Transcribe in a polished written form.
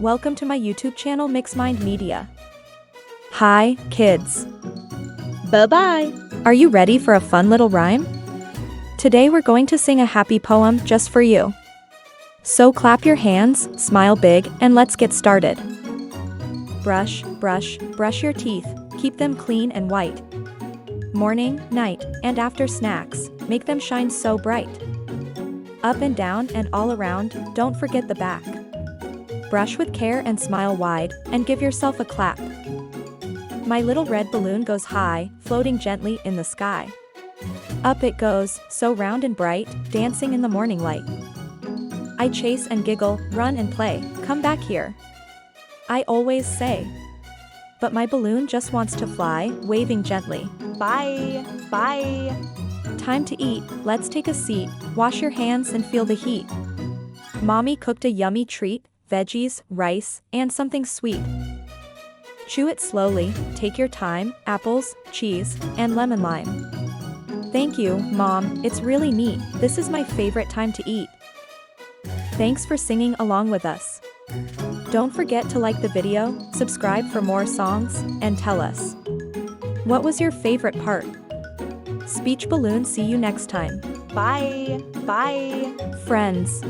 welcome to my YouTube channel Mix Mind Media. Hi, kids. Bye-bye. Are you ready for a fun little rhyme? Today we're going to sing a happy poem just for you. So clap your hands, smile big, and let's get started. Brush, brush, brush your teeth, keep them clean and white. Morning, night, and after snacks, make them shine so bright. Up and down and all around, don't forget the back. Brush with care and smile wide, and give yourself a clap. My little red balloon goes high, floating gently in the sky. Up it goes, so round and bright, dancing in the morning light. I chase and giggle, run and play, come back here. I always say. But my balloon just wants to fly, waving gently. Bye. Bye. Time to eat, let's take a seat, wash your hands and feel the heat. Mommy cooked a yummy treat, veggies, rice, and something sweet. Chew it slowly, take your time, apples, cheese, and lemon lime. Thank you, Mom, it's really neat, this is my favorite time to eat. Thanks for singing along with us. Don't forget to like the video, subscribe for more songs, and tell us. What was your favorite part? Speech Balloon, see you next time. Bye. Bye. Friends.